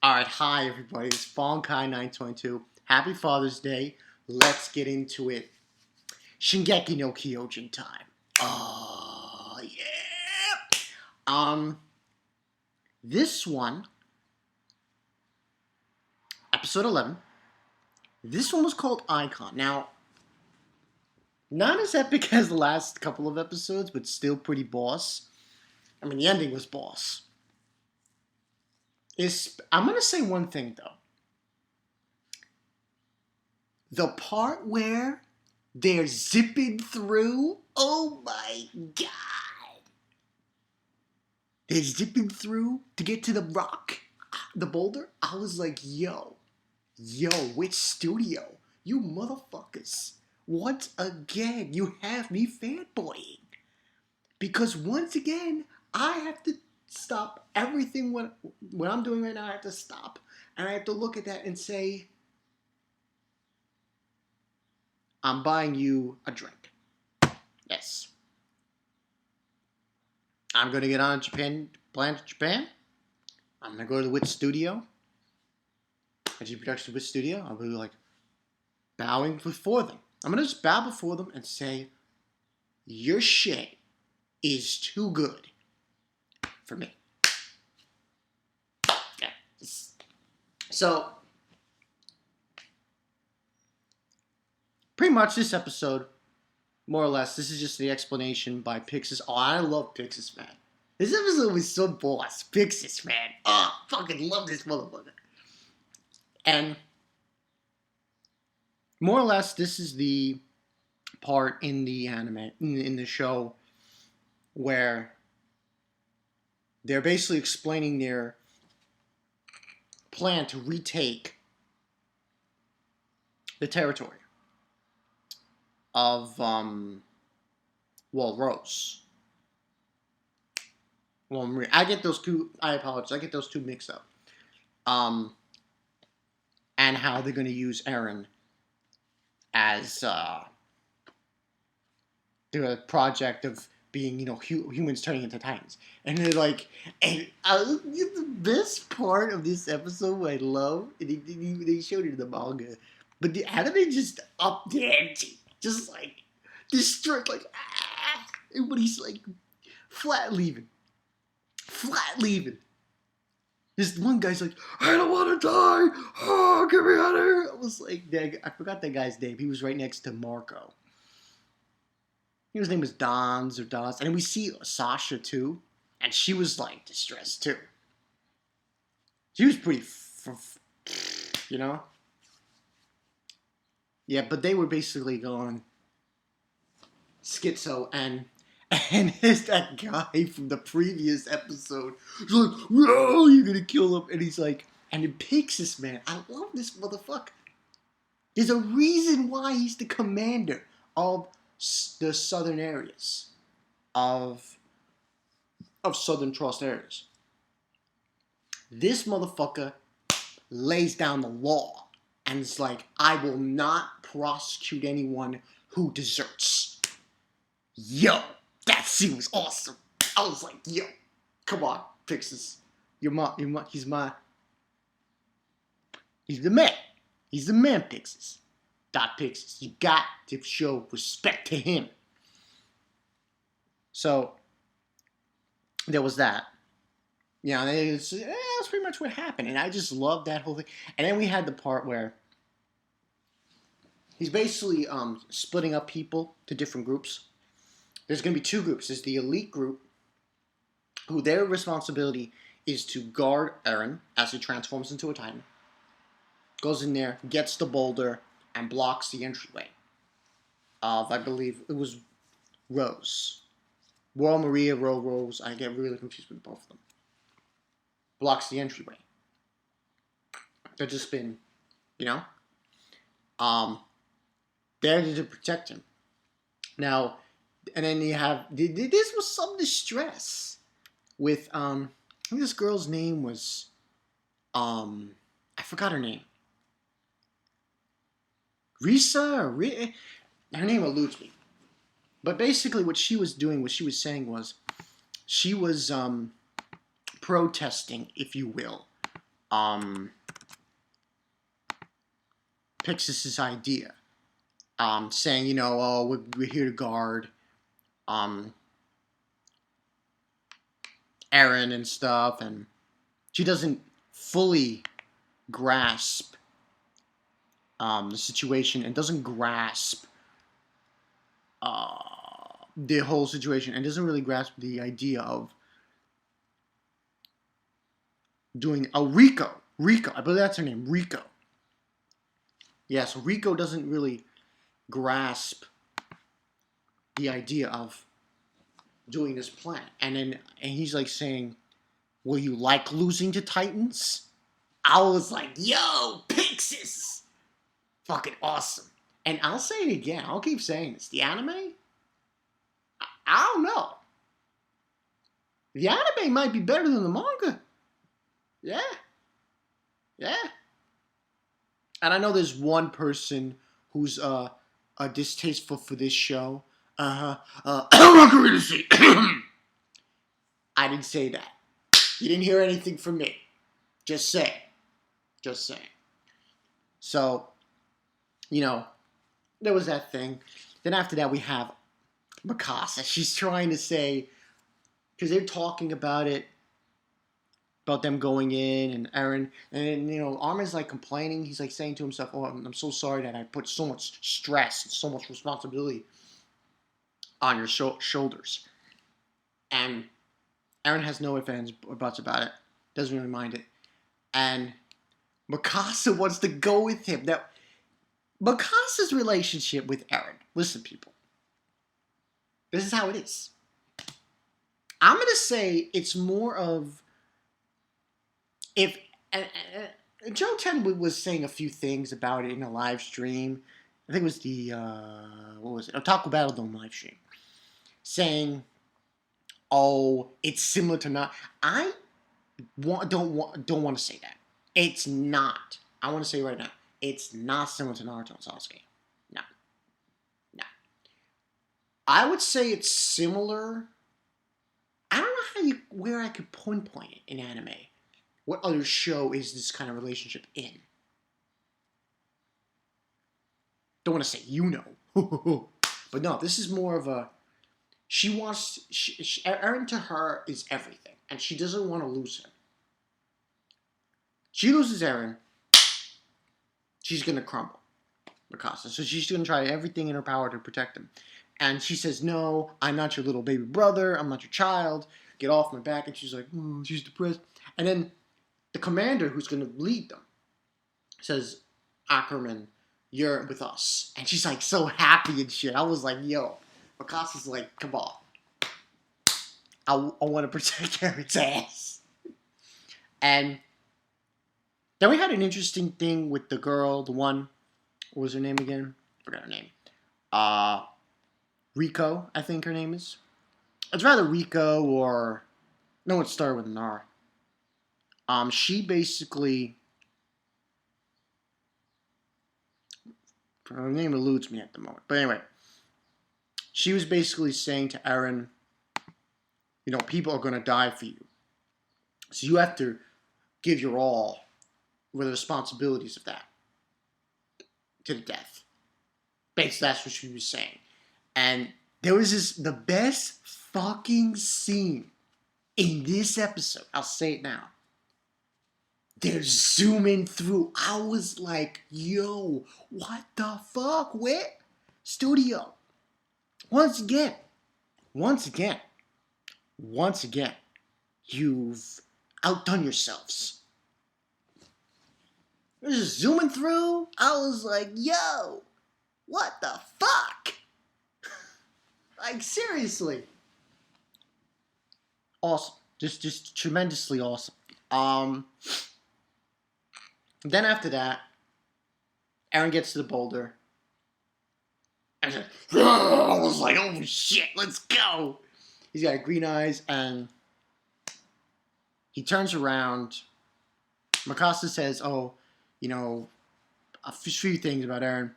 Alright, hi everybody, it's Fonkai922. Happy Father's Day. Let's get into it. Shingeki no Kyojin time. Oh, yeah! This one, episode 11, this one was called Icon. Now, not as epic as the last couple of episodes, but still pretty boss. I mean, the ending was boss. I'm going to say one thing, though. The part where they're zipping through, oh my god. They're zipping through to get to the rock, the boulder. I was like, yo, which studio? You motherfuckers. Once again, you have me fanboying. Because once again, I have to stop everything what I'm doing right now. I have to stop. And I have to look at that and say, I'm buying you a drink. Yes. I'm going to get on a plan to Japan. I'm going to go to the Wit Studio. IG Production Wit Studio. I'm going to be like bowing before them. I'm going to just bow before them and say, your shit is too good for me. Okay. So, pretty much this episode, more or less, this is just the explanation by Pixis. Oh, I love Pixis, man. This episode was so boss. Pixis, man. Oh, fucking love this motherfucker. And more or less, this is the part in the anime, in the show, where they're basically explaining their plan to retake the territory of, Rose. Well, I get those two, I apologize, I get those two mixed up. And how they're going to use Eren as, the project of being, humans turning into Titans. And they're like, and the best part of this episode, what I love, and they showed it in the manga, but the anime just up the ante. Just like, destroyed, like, everybody's like, flat leaving. This one guy's like, I don't want to die. Oh, get me out of here. I was like, I forgot that guy's name. He was right next to Marco. His name was Dons. And we see Sasha too. And she was like distressed too. She was pretty, Yeah, but they were basically going schizo, and there's that guy from the previous episode. He's like, "No, you're gonna kill him," and he's like, and it Pixis, man, I love this motherfucker. There's a reason why he's the commander of the southern areas of Southern Trust areas. This motherfucker lays down the law. And it's like, I will not prosecute anyone who deserts. Yo, that scene was awesome. I was like, yo, come on, Pixis. He's the man. He's the man, Pixis. Pixis. You got to show respect to him. So, there was that. Yeah, that's pretty much what happened. And I just loved that whole thing. And then we had the part where he's basically splitting up people to different groups. There's going to be two groups. There's the elite group, who their responsibility is to guard Eren as he transforms into a Titan. Goes in there, gets the boulder, and blocks the entryway of, I believe, it was Rose. Royal Maria, Rose. I get really confused with both of them. Blocks the entryway. They've just been, there to protect him. Now, and then you have, this was some distress with, I think this girl's name was, I forgot her name. Risa, her name eludes me. But basically what she was doing, what she was saying was, she was, protesting, if you will, Pixis' idea, saying, you know, oh, we're here to guard Eren and stuff, and she doesn't fully grasp the situation and doesn't grasp the whole situation and doesn't really grasp the idea of doing a Rico, I believe that's her name, Rico. Yeah, so Rico doesn't really grasp the idea of doing this plan, and he's like saying, "Will you like losing to Titans?" I was like, "Yo, Pixis, fucking awesome!" And I'll say it again. I'll keep saying this. The anime, I don't know. The anime might be better than the manga. Yeah, yeah. And I know there's one person who's distasteful for this show. I'm not going to say. I didn't say that. You didn't hear anything from me. Just saying. Just saying. So, you know, there was that thing. Then after that, we have Mikasa. She's trying to say, because they're talking about it, about them going in and Eren, and you know, Armin's like complaining. He's like saying to himself, "Oh, I'm so sorry that I put so much stress and so much responsibility on your shoulders." And Eren has no ifs, ands, or buts about it. Doesn't really mind it. And Mikasa wants to go with him. Now, Mikasa's relationship with Eren. Listen, people. This is how it is. I'm gonna say it's more of if Joe Ten was saying a few things about it in a live stream. I think it was the what was it? Otaku Battle Dome live stream, saying, "Oh, it's similar to not." I don't want to say that. It's not. I want to say right now, it's not similar to Naruto and Sasuke. No, no. I would say it's similar. I don't know where I could pinpoint it in anime. What other show is this kind of relationship in? Don't want to say you know, but no. This is more of a. She wants. Eren to her is everything, and she doesn't want to lose him. She loses Eren, she's gonna crumble, Mikasa. So she's gonna try everything in her power to protect him. And she says, "No, I'm not your little baby brother. I'm not your child. Get off my back." And she's like, she's depressed. And then the commander who's gonna lead them says, "Ackerman, you're with us." And she's like so happy and shit. I was like, "Yo," Mikasa's like, "Come on, I want to protect Eren's ass." And then we had an interesting thing with the girl, the one, what was her name again? Forgot her name. Rico, I think her name is. It's rather Rico or no, it started with an R. She basically, her name eludes me at the moment. But anyway, she was basically saying to Eren, you know, people are going to die for you. So you have to give your all with the responsibilities of that to the death. Basically, that's what she was saying. And there was the best fucking scene in this episode. I'll say it now. They're zooming through. I was like, yo, what the fuck? Where? Studio. Once again, you've outdone yourselves. They're just zooming through. I was like, yo, what the fuck? Like, seriously. Awesome. Just tremendously awesome. Then after that, Eren gets to the boulder. And I was like, oh shit, let's go. He's got green eyes and he turns around. Mikasa says, oh, you know, a few things about Eren.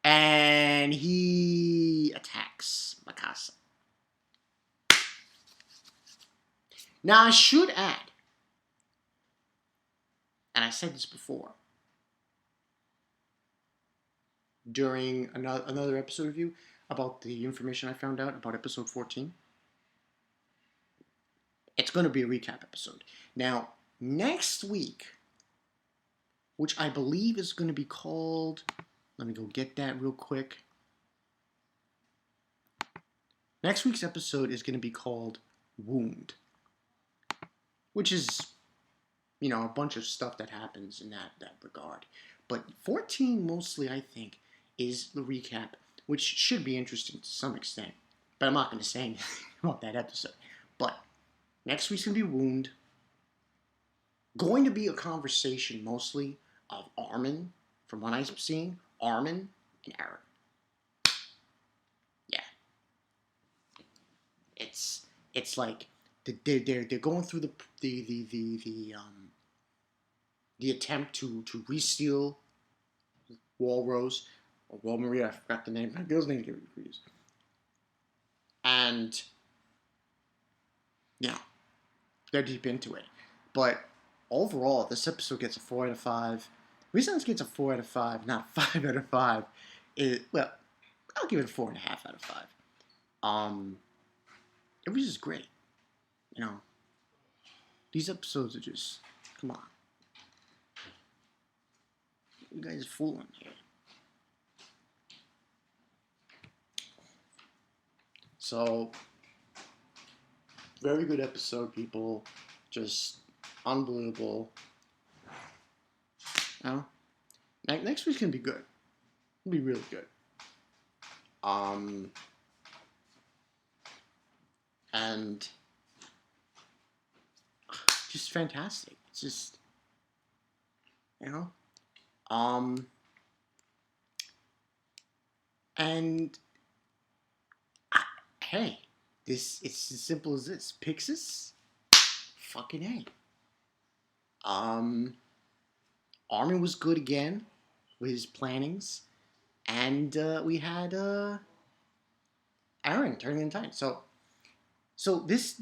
And he attacks Mikasa. Now, I should add, and I said this before, during another episode review about the information I found out about episode 14. It's going to be a recap episode. Now, next week, which I believe is going to be called, let me go get that real quick. Next week's episode is going to be called Wound, which is, you know, a bunch of stuff that happens in that regard. But 14 mostly, I think, is the recap, which should be interesting to some extent. But I'm not going to say anything about that episode. But next week's going to be Wound. Going to be a conversation mostly of Armin, from what I'm seeing, Armin and Eren. Yeah. It's like they're going through the attempt to re-steal Walrose or Walmaria. I forgot the name. My girl's name get confused. And yeah, they're deep into it. But overall, this episode gets a 4 out of 5. The reason this gets a 4 out of 5, not 5 out of 5, is, well, I'll give it a 4.5 out of 5. It was just great. You know, these episodes are just, come on. You guys are fooling here. So, very good episode, people. Just unbelievable. You know? Next week's gonna be good. It'll be really good. And just fantastic. It's just, you know, and hey, it's as simple as this. Pixis, fucking A. Armin was good again with his plannings, and we had Eren turning in time. So this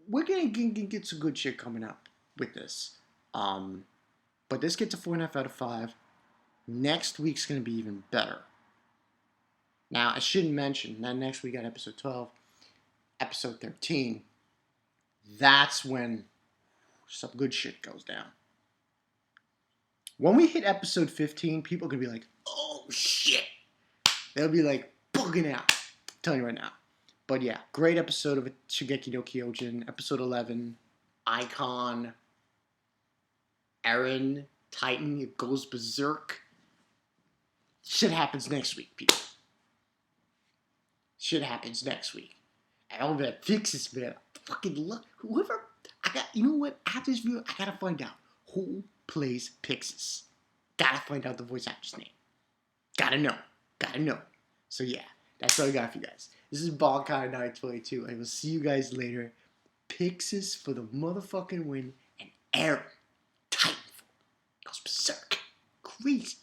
we're gonna get some good shit coming up with this. But this gets a 4.5 out of 5. Next week's gonna be even better. Now I shouldn't mention that next week got episode 12, episode 13. That's when some good shit goes down. When we hit episode 15, people are gonna be like, "Oh shit!" They'll be like bugging out. I'm telling you right now. But yeah, great episode of Shingeki no Kyojin. Episode 11, Icon, Eren, Titan, it goes berserk. Shit happens next week, people. Shit happens next week. And all that Pixis, man. Fucking love whoever. You know what? After this video, I gotta find out who plays Pixis. Gotta find out the voice actor's name. Gotta know. So yeah, that's all I got for you guys. This is Bonkai922. I will see you guys later. Pixis for the motherfucking win, and Eren, Titanfall, goes berserk. Crazy